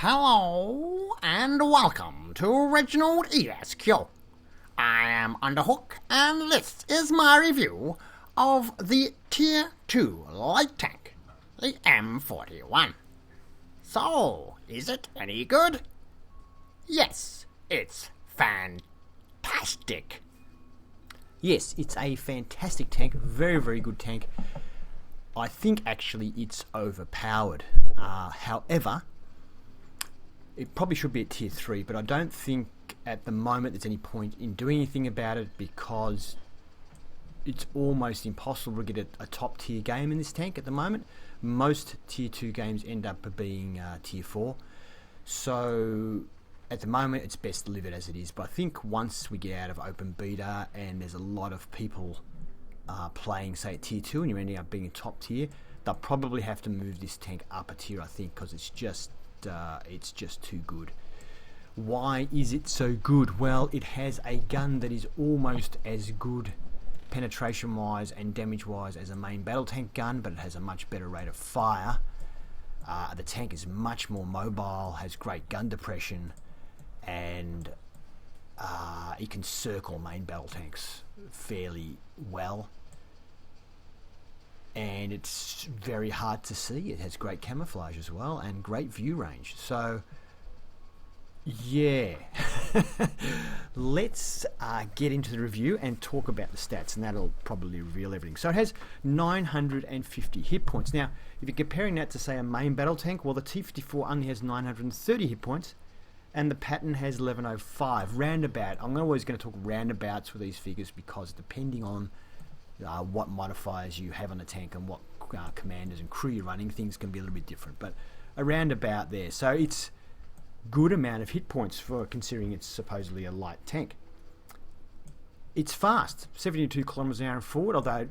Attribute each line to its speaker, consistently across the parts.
Speaker 1: Hello and welcome to ReginaldESQ. I am Underhook and this is my review of the Tier 2 light tank, the M41. So, is it any good? Yes, it's fantastic.
Speaker 2: Yes, it's a fantastic tank, very, very good tank. I think actually it's overpowered. However, it probably should be at tier 3, but I don't think at the moment there's any point in doing anything about it because it's almost impossible to get a top tier game in this tank at the moment. Most tier 2 games end up being tier 4. So at the moment it's best to leave it as it is, but I think once we get out of open beta and there's a lot of people playing say at tier 2 and you're ending up being a top tier, they'll probably have to move this tank up a tier, I think, because it's just too good. Why is it so good? Well, it has a gun that is almost as good penetration wise and damage wise as a main battle tank gun, but it has a much better rate of fire. The tank is much more mobile, has great gun depression, and it can circle main battle tanks fairly well. And it's very hard to see. It has great camouflage as well and great view range. So yeah, let's get into the review and talk about the stats, and that'll probably reveal everything. So it has 950 hit points. Now if you're comparing that to say a main battle tank, well, the T-54 only has 930 hit points and the Patton has 1105 roundabout. I'm always going to talk roundabouts for these figures because depending on what modifiers you have on the tank and what commanders and crew you're running, things can be a little bit different, but around about there. So it's good amount of hit points for considering it's supposedly a light tank. It's fast, 72 kilometers an hour forward, although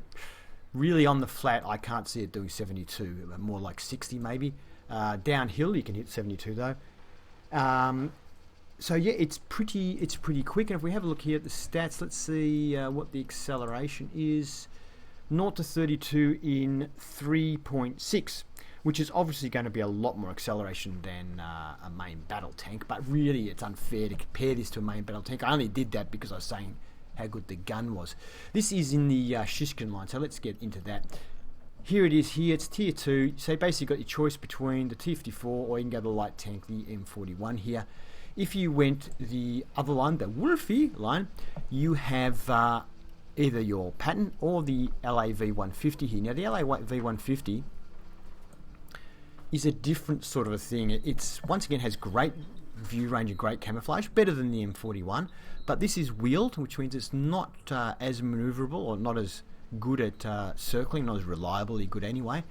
Speaker 2: really on the flat I can't see it doing 72, more like 60 maybe. Downhill you can hit 72 though. So yeah, it's pretty quick. And if we have a look here at the stats, let's see what the acceleration is. 0 to 32 in 3.6, which is obviously going to be a lot more acceleration than a main battle tank. But really, it's unfair to compare this to a main battle tank. I only did that because I was saying how good the gun was. This is in the Shishkin line, so let's get into that. Here it is. Here it's tier 2. So basically, got your choice between the T-54 or you can go the light tank, the M41 here. If you went the other line, the Wolfie line, you have either your Patton or the LAV-150 here. Now the LAV-150 is a different sort of a thing. It's once again has great view range and great camouflage, better than the M41, but this is wheeled, which means it's not as maneuverable or not as good at circling, not as reliably good anyway.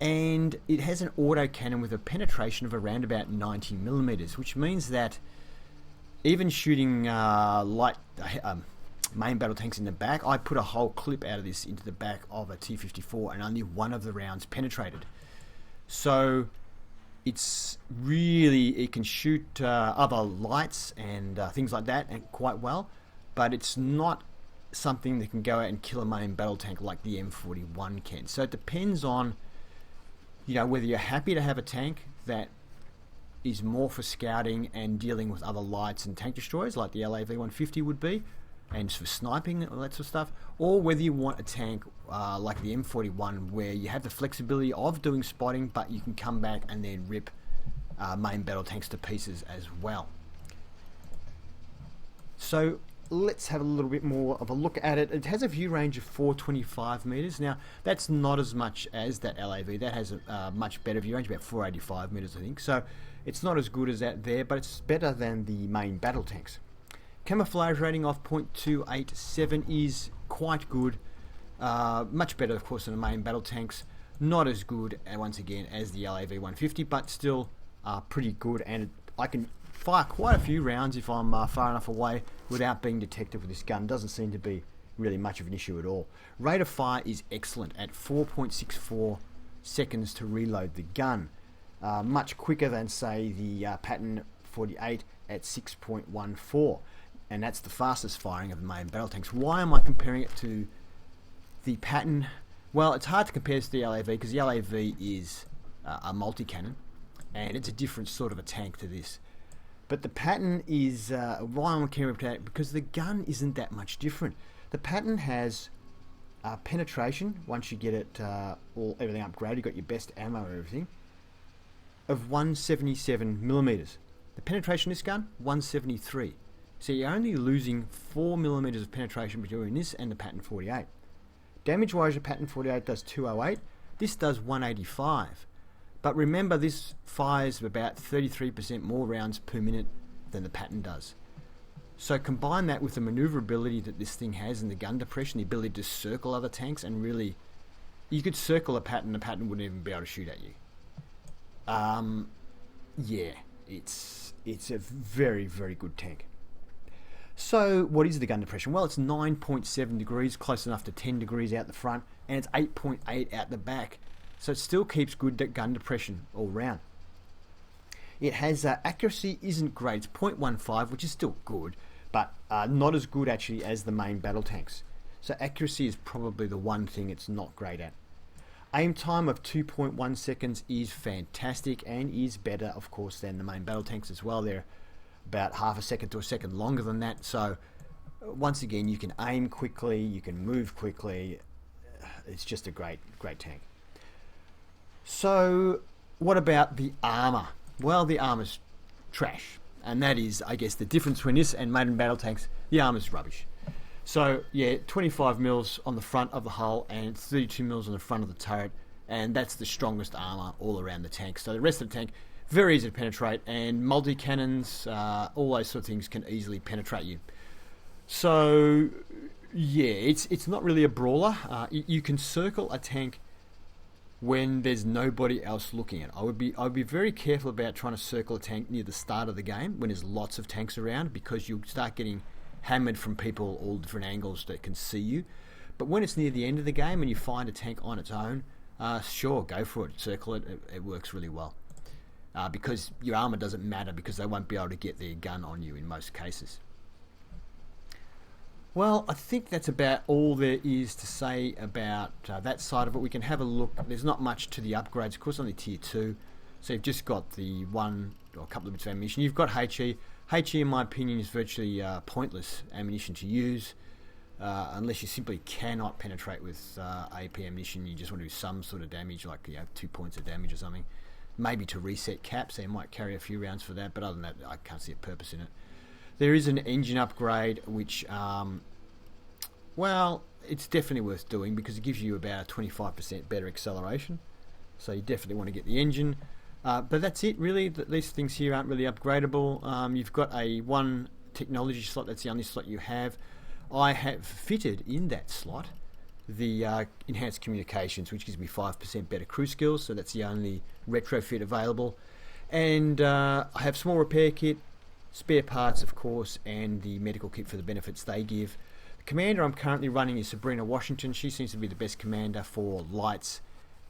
Speaker 2: And it has an autocannon with a penetration of around about 90 millimeters, which means that even shooting light main battle tanks in the back, I put a whole clip out of this into the back of a T-54 and only one of the rounds penetrated. So it's really, it can shoot other lights and things like that and quite well, but it's not something that can go out and kill a main battle tank like the M41 can. So it depends on, you know, whether you're happy to have a tank that is more for scouting and dealing with other lights and tank destroyers like the LAV-150 would be, and for sniping and all that sort of stuff, or whether you want a tank like the M41 where you have the flexibility of doing spotting but you can come back and then rip main battle tanks to pieces as well. So let's have a little bit more of a look at it. It has a view range of 425 meters. Now that's not as much as that LAV. That has a much better view range, about 485 meters I think. So it's not as good as that there, but it's better than the main battle tanks. Camouflage rating of 0.287 is quite good. Much better of course than the main battle tanks. Not as good once again as the LAV-150, but still pretty good, and I can fire quite a few rounds if I'm far enough away without being detected with this gun. Doesn't seem to be really much of an issue at all. Rate of fire is excellent at 4.64 seconds to reload the gun. Much quicker than say the Patton 48 at 6.14, and that's the fastest firing of the main battle tanks. Why am I comparing it to the Patton? Well, it's hard to compare to the LAV because the LAV is a multi-cannon, and it's a different sort of a tank to this. But the pattern is why I'm caring about it, because the gun isn't that much different. The pattern has penetration, once you get it everything upgraded, you've got your best ammo and everything, of 177 millimeters. The penetration of this gun, 173. So you're only losing 4 millimeters of penetration between this and the pattern 48. Damage wise, the pattern 48 does 208. This does 185. But remember, this fires about 33% more rounds per minute than the pattern does. So combine that with the maneuverability that this thing has and the gun depression, the ability to circle other tanks, and really, you could circle a pattern, the pattern wouldn't even be able to shoot at you. Yeah, it's a very, very good tank. So what is the gun depression? Well, it's 9.7 degrees, close enough to 10 degrees out the front, and it's 8.8 out the back. So it still keeps good gun depression all round. It has accuracy isn't great. It's 0.15, which is still good, but not as good actually as the main battle tanks. So accuracy is probably the one thing it's not great at. Aim time of 2.1 seconds is fantastic and is better, of course, than the main battle tanks as well. They're about half a second to a second longer than that. So once again, you can aim quickly, you can move quickly. It's just a great tank. So what about the armor? Well, the armor's trash, and that is, I guess, the difference between this and main battle tanks. The armor's rubbish. So yeah, 25 mils on the front of the hull and 32 mils on the front of the turret, and that's the strongest armor all around the tank. So the rest of the tank, very easy to penetrate, and multi-cannons, all those sort of things can easily penetrate you. So yeah, it's not really a brawler. You can circle a tank when there's nobody else looking at it. I would be very careful about trying to circle a tank near the start of the game when there's lots of tanks around, because you'll start getting hammered from people all different angles that can see you. But when it's near the end of the game and you find a tank on its own, sure, go for it, circle it. It works really well, because your armor doesn't matter, because they won't be able to get their gun on you in most cases. Well, I think that's about all there is to say about that side of it. We can have a look. There's not much to the upgrades, of course, only tier 2. So you've just got the one or a couple of bits of ammunition. You've got HE. HE, in my opinion, is virtually pointless ammunition to use, unless you simply cannot penetrate with AP ammunition. You just want to do some sort of damage, like 2 points of damage or something. Maybe to reset caps, they might carry a few rounds for that, but other than that, I can't see a purpose in it. There is an engine upgrade, which, well, it's definitely worth doing, because it gives you about a 25% better acceleration. So you definitely want to get the engine. But that's it, really. These things here aren't really upgradable. You've got a one technology slot. That's the only slot you have. I have fitted in that slot the enhanced communications, which gives me 5% better crew skills. So that's the only retrofit available. And I have small repair kit, spare parts, of course, and the medical kit for the benefits they give. The commander I'm currently running is Sabrina Washington. She seems to be the best commander for lights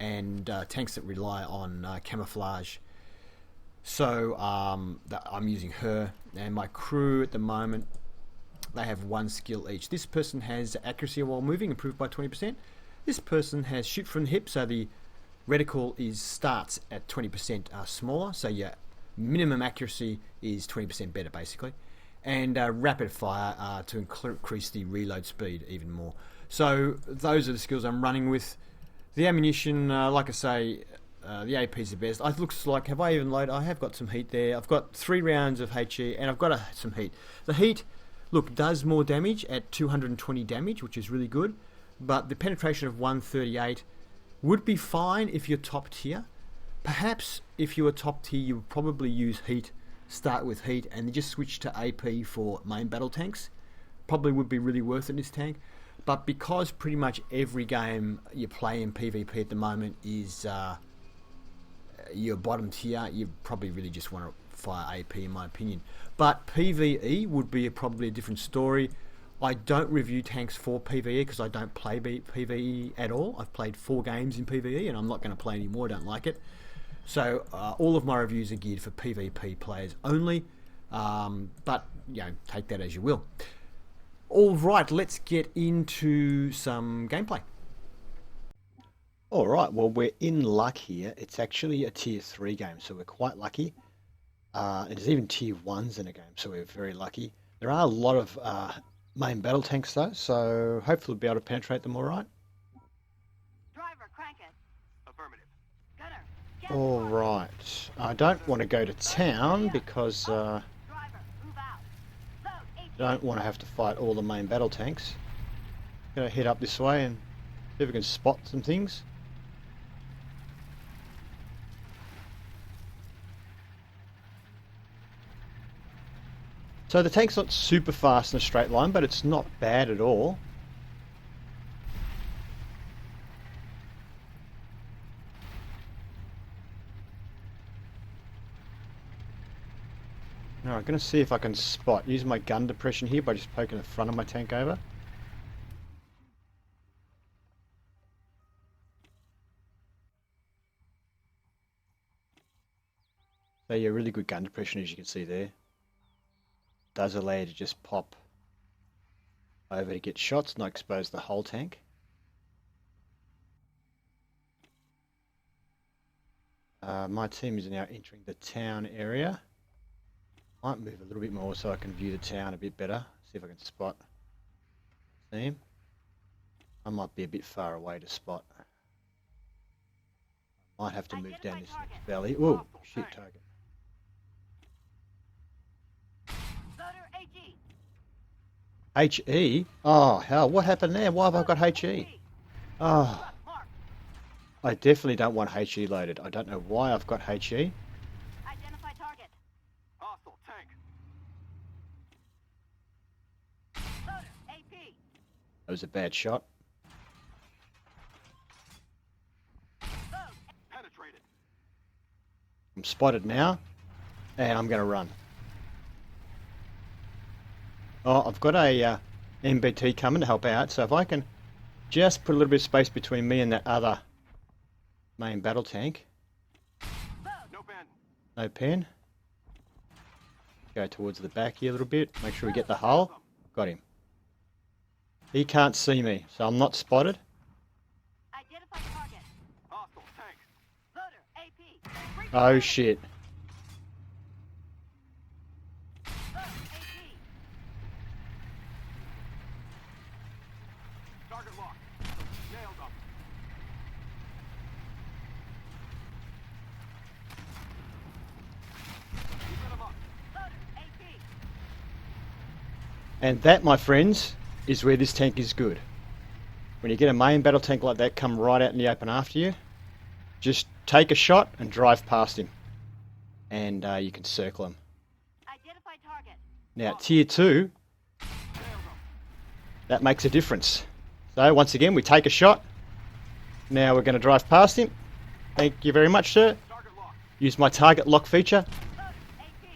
Speaker 2: and tanks that rely on camouflage. So I'm using her, and my crew at the moment, they have one skill each. This person has accuracy while moving, improved by 20%. This person has shoot from the hip, so the reticle starts at 20% smaller, so your minimum accuracy is 20% better, basically. And rapid fire to increase the reload speed even more. So those are the skills I'm running with. The ammunition, like I say, the AP is the best. It looks like, have I even loaded? I have got some heat there. I've got 3 rounds of HE, and I've got some heat. The heat, look, does more damage at 220 damage, which is really good. But the penetration of 138 would be fine if you're top tier. Perhaps if you were top tier, you would probably use heat, start with heat, and then just switch to AP for main battle tanks. Probably would be really worth it in this tank. But because pretty much every game you play in PvP at the moment is your bottom tier, you probably really just want to fire AP, in my opinion. But PvE would be probably a different story. I don't review tanks for PvE because I don't play PvE at all. I've played 4 games in PvE and I'm not going to play anymore. I don't like it. So all of my reviews are geared for PvP players only. But take that as you will. All right, let's get into some gameplay. Alright, well we're in luck here. It's actually a tier 3 game, so we're quite lucky. And there's even tier 1s in a game, so we're very lucky. There are a lot of main battle tanks though, so hopefully we'll be able to penetrate them alright.
Speaker 3: Driver, crank it. Affirmative. Gunner, get
Speaker 2: Alright, I don't want to go to town because
Speaker 3: driver, move out. Load,
Speaker 2: I don't want to have to fight all the main battle tanks. Gonna head up this way and see if we can spot some things. So the tank's not super fast in a straight line, but it's not bad at all. Now I'm going to see if I can spot, use my gun depression here by just poking the front of my tank over. So yeah, really good gun depression as you can see there. Does allow you to just pop over to get shots, not expose the whole tank. My team is now entering the town area. Might move a little bit more so I can view the town a bit better. See if I can spot the team. I might be a bit far away to spot. Might have to move down this next valley. Whoa, shit target. HE? Oh hell, what happened there? Why have I got HE? Oh, I definitely don't want HE loaded. I don't know why I've got HE.
Speaker 3: Identify target. Hostile tank. Loader, AP.
Speaker 2: That was a bad shot.
Speaker 3: Load. Penetrated.
Speaker 2: I'm spotted now, and I'm going to run. Oh, I've got a MBT coming to help out, so if I can just put a little bit of space between me and that other main battle tank.
Speaker 3: No pen.
Speaker 2: No pen. Go towards the back here a little bit, make sure we get the hull. Got him. He can't see me, so I'm not spotted.
Speaker 3: Identify target. Hostile tank. Loader, AP.
Speaker 2: Oh shit.
Speaker 3: Load, AP. Target locked. Nailed them. Keep them up. Loader, AP.
Speaker 2: And that, my friends, is where this tank is good. When you get a main battle tank like that come right out in the open after you, just take a shot and drive past him. And you can circle him.
Speaker 3: Identify target.
Speaker 2: Now, tier 2, that makes a difference. So, once again, we take a shot. Now we're going to drive past him. Thank you very much, sir.
Speaker 3: Target locked.
Speaker 2: Use my target lock feature.
Speaker 3: Loader, AP.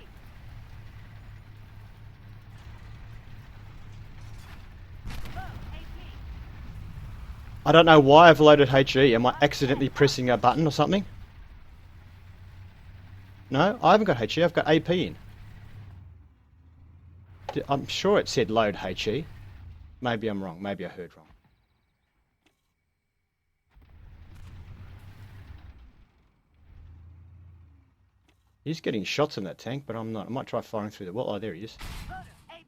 Speaker 3: Load, AP.
Speaker 2: I don't know why I've loaded HE. Am I accidentally pressing a button or something? No, I haven't got HE. I've got AP in. I'm sure it said load HE. Maybe I'm wrong. Maybe I heard wrong. He's getting shots in that tank, but I'm not. I might try firing through the wall. Oh, there he is.
Speaker 3: Loader, AP.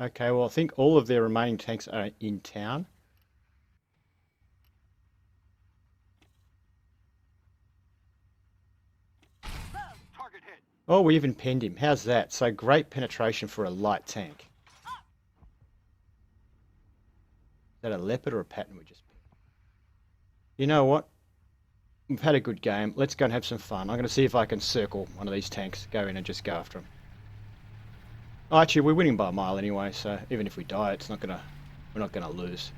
Speaker 2: Okay, well, I think all of their remaining tanks are in town.
Speaker 3: Target hit.
Speaker 2: Oh, we even penned him. How's that? So great penetration for a light tank. Is that a leopard or a pattern we just picked? You know what? We've had a good game. Let's go and have some fun. I'm going to see if I can circle one of these tanks, go in and just go after them. Oh, actually, we're winning by a mile anyway, so even if we die, we're not gonna lose.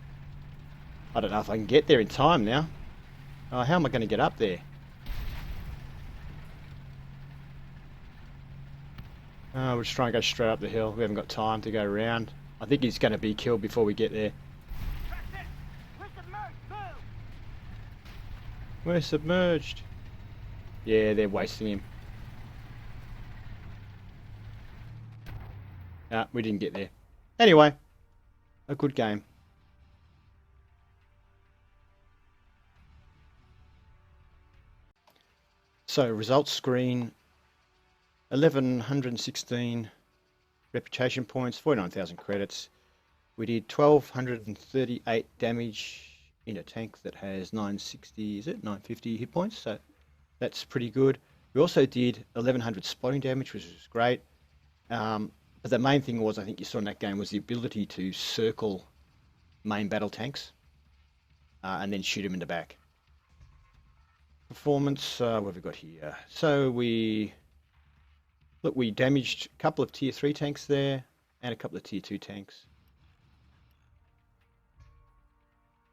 Speaker 2: I don't know if I can get there in time now. Oh, how am I going to get up there? We'll just try and go straight up the hill. We haven't got time to go around. I think he's going to be killed before we get there.
Speaker 3: Track this. We're submerged. Move.
Speaker 2: We're submerged. Yeah, they're wasting him. We didn't get there. Anyway, a good game. So, results screen, 1,116 reputation points, 49,000 credits. We did 1,238 damage in a tank that has 960, is it? 950 hit points, so that's pretty good. We also did 1,100 spotting damage, which was great. But the main thing was, I think you saw in that game, was the ability to circle main battle tanks and then shoot them in the back. Performance, what have we got here? So we damaged a couple of tier 3 tanks there and a couple of tier 2 tanks.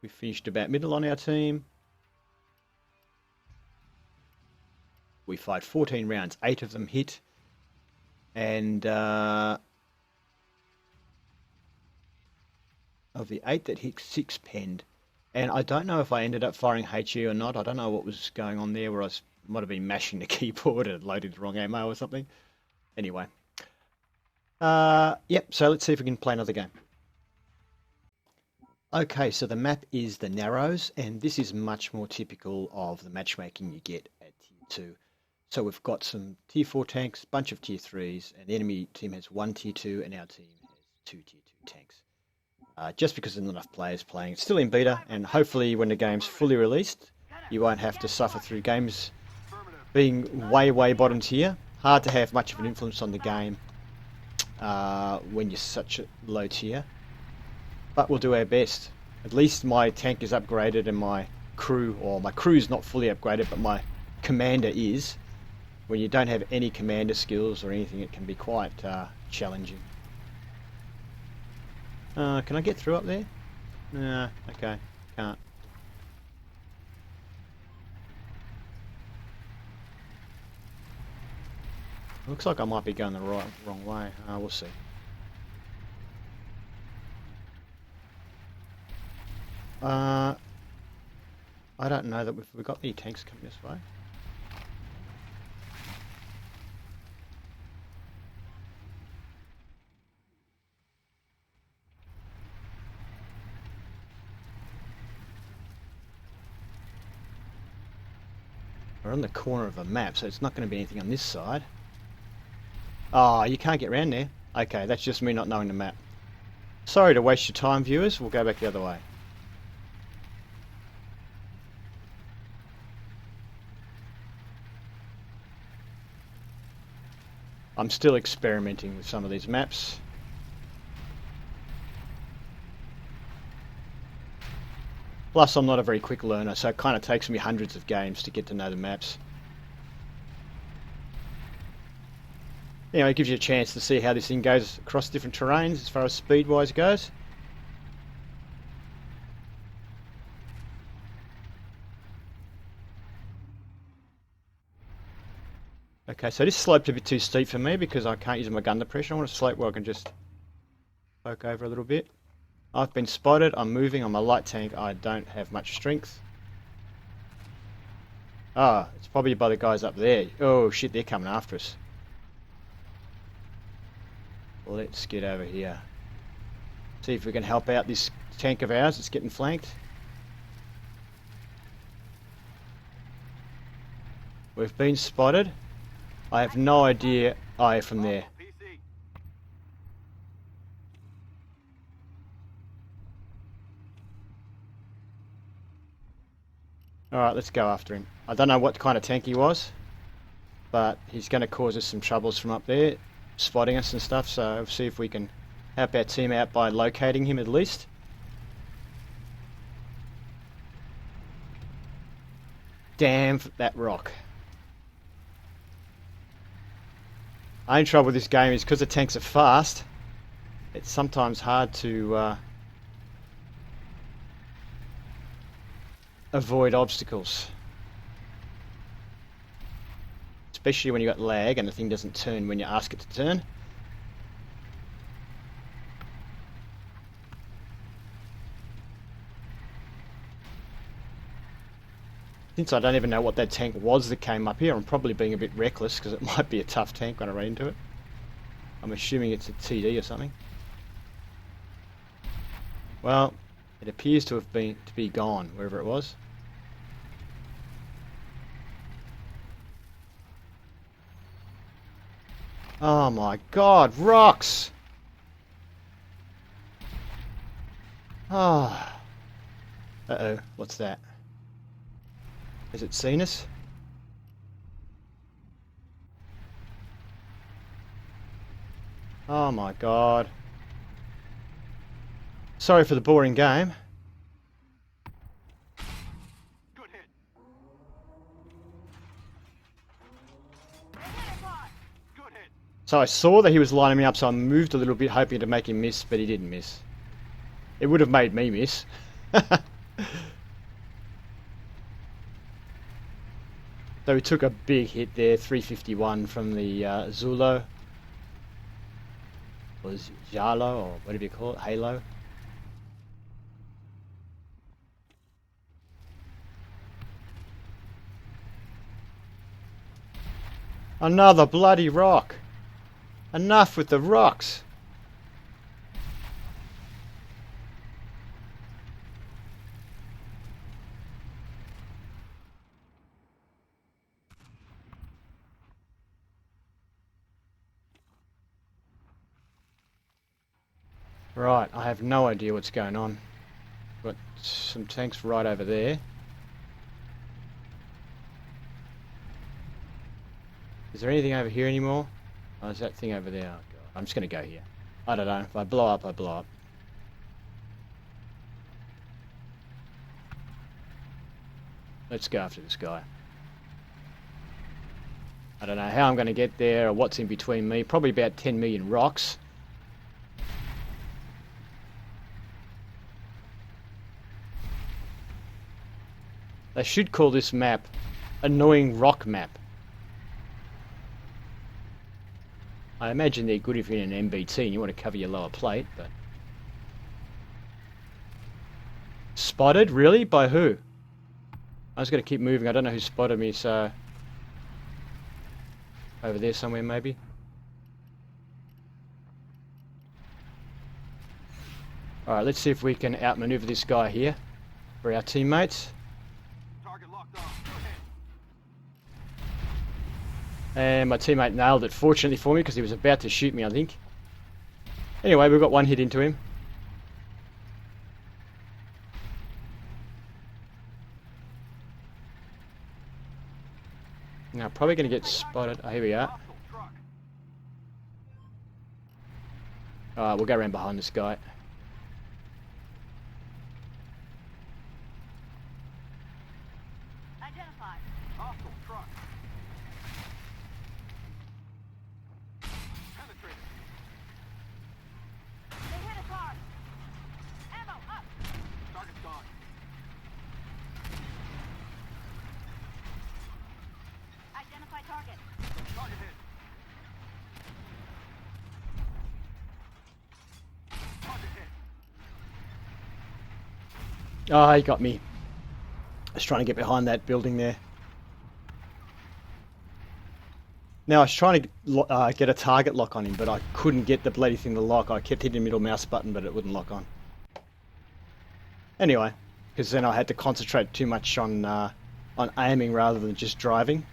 Speaker 2: We finished about middle on our team. We fired 14 rounds, 8 of them hit. And of the 8 that hit, 6 penned. And I don't know if I ended up firing HE or not. I don't know what was going on there, where I might have been mashing the keyboard and loaded the wrong ammo or something. Anyway. Yep, so let's see if we can play another game. Okay, so the map is the Narrows, and this is much more typical of the matchmaking you get at Tier 2. So we've got some Tier 4 tanks, bunch of Tier 3s, and the enemy team has 1 Tier 2, and our team has 2 Tier 2 tanks. Just because there's not enough players playing. It's still in beta, and hopefully when the game's fully released, you won't have to suffer through games being way bottom tier. Hard to have much of an influence on the game when you're such a low tier. But we'll do our best. At least my tank is upgraded and my crew's not fully upgraded, but my commander is. When you don't have any commander skills or anything, it can be quite challenging. Can I get through up there? Nah, okay, can't. Looks like I might be going the wrong way. We'll see. I don't know that we've got any tanks coming this way. We're on the corner of a map, so it's not going to be anything on this side. Oh, you can't get around there. Okay, that's just me not knowing the map. Sorry to waste your time, viewers. We'll go back the other way. I'm still experimenting with some of these maps. Plus, I'm not a very quick learner, so it kind of takes me hundreds of games to get to know the maps. Anyway, it gives you a chance to see how this thing goes across different terrains as far as speed-wise goes. Okay, so this slope's a bit too steep for me because I can't use my gun to pressure. I want a slope where I can just poke over a little bit. I've been spotted, I'm moving, I'm a light tank, I don't have much strength. Ah, it's probably by the guys up there. Oh shit, they're coming after us. Let's get over here. See if we can help out this tank of ours that's getting flanked. We've been spotted. I have no idea. Oh, from there. Alright, let's go after him. I don't know what kind of tank he was, but he's going to cause us some troubles from up there, spotting us and stuff, so we'll see if we can help our team out by locating him at least. Damn that rock. The only trouble with this game is because the tanks are fast, it's sometimes hard to avoid obstacles. Especially when you got lag and the thing doesn't turn when you ask it to turn. Since I don't even know what that tank was that came up here, I'm probably being a bit reckless because it might be a tough tank when I run into it. I'm assuming it's a TD or something. Well, it appears to be gone, wherever it was. Oh my god, rocks! Oh. Uh-oh, what's that? Has it seen us? Oh my god. Sorry for the boring game.
Speaker 3: Good hit. Identified. Good hit.
Speaker 2: So I saw that he was lining me up, so I moved a little bit hoping to make him miss, but he didn't miss. It would have made me miss. So he took a big hit there, 351 from the Zulo. Or Jalo, or whatever you call it, Halo. Another bloody rock. Enough with the rocks. Right, I have no idea what's going on. Got some tanks right over there. Is there anything over here anymore? Oh, there's that thing over there. Oh, God. I'm just going to go here. I don't know. If I blow up, I blow up. Let's go after this guy. I don't know how I'm going to get there or what's in between me. Probably about 10 million rocks. They should call this map Annoying Rock Map. I imagine they're good if you're in an MBT and you want to cover your lower plate, but... Spotted? Really? By who? I was going to keep moving. I don't know who spotted me, so... Over there somewhere, maybe? Alright, let's see if we can outmaneuver this guy here for our teammates.
Speaker 3: Target locked on. Go ahead.
Speaker 2: And my teammate nailed it, fortunately for me, because he was about to shoot me, I think. Anyway, we've got one hit into him. Now, probably going to get spotted. Oh, here we are.
Speaker 3: Hostile truck.
Speaker 2: Alright, we'll go around behind this guy.
Speaker 3: Identified. Hostile truck. Penetrated. They hit us hard. Ammo up. Target's gone. Identify target. Target hit. Target hit.
Speaker 2: Oh, he got me. I was trying to get behind that building there. Now, I was trying to get a target lock on him, but I couldn't get the bloody thing to lock. I kept hitting the middle mouse button, but it wouldn't lock on. Anyway, because then I had to concentrate too much on aiming rather than just driving.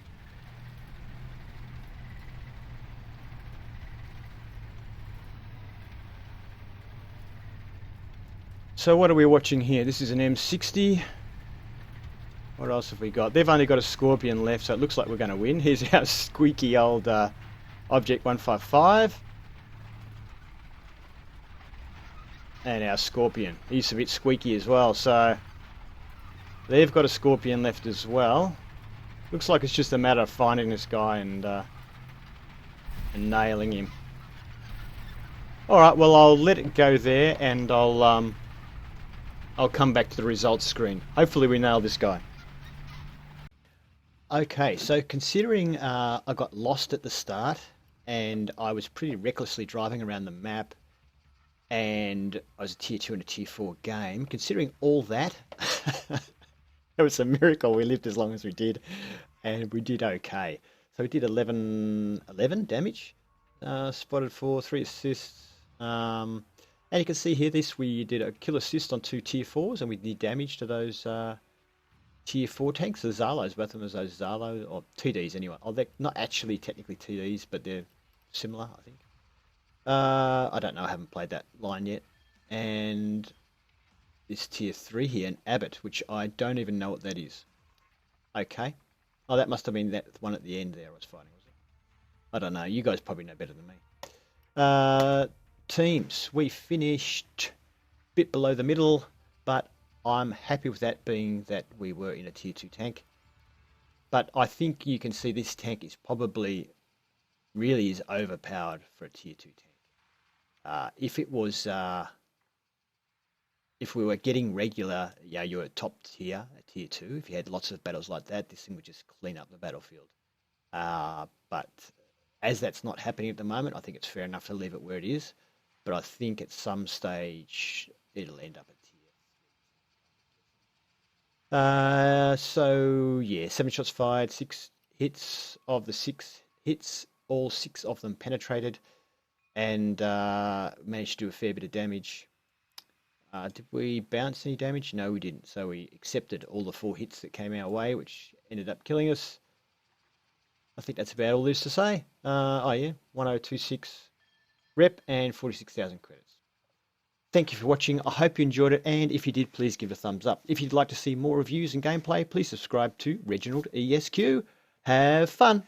Speaker 2: So what are we watching here? This is an M60. What else have we got? They've only got a Scorpion left, so it looks like we're going to win. Here's our squeaky old Object 155. And our Scorpion. He's a bit squeaky as well, so... They've got a Scorpion left as well. Looks like it's just a matter of finding this guy and nailing him. Alright, well I'll let it go there and I'll come back to the results screen. Hopefully we nail this guy. Okay, so considering I got lost at the start and I was pretty recklessly driving around the map and I was a tier 2 and a tier 4 game, considering all that, it was a miracle we lived as long as we did and we did okay. So we did 11 damage, spotted for 3 assists. And you can see here we did a kill assist on 2 tier 4s, and we did damage to those tier 4 tanks, the Zarlos, both of them as those Zarlo, or TDs anyway. Oh, they're not actually technically TDs, but they're similar, I think. I don't know, I haven't played that line yet. And this tier 3 here, an Abbott, which I don't even know what that is. Okay. Oh, that must have been that one at the end there I was fighting, was it? I don't know, you guys probably know better than me. Teams, we finished a bit below the middle, but I'm happy with that, being that we were in a tier 2 tank. But I think you can see this tank is probably really is overpowered for a tier 2 tank. If it was, if we were getting regular, you were top tier, a tier 2, if you had lots of battles like that, this thing would just clean up the battlefield. But as that's not happening at the moment, I think it's fair enough to leave it where it is. But I think at some stage it'll end up at tier 3. So yeah, 7 shots fired, 6 hits. Of the 6 hits, all 6 of them penetrated, and managed to do a fair bit of damage. Did we bounce any damage? No, we didn't. So we accepted all the 4 hits that came our way, which ended up killing us. I think that's about all there is to say. Oh yeah, 1026 rep and 46,000 credits. Thank you for watching. I hope you enjoyed it, and if you did, please give a thumbs up. If you'd like to see more reviews and gameplay, please subscribe to ReginaldESQ. Have fun!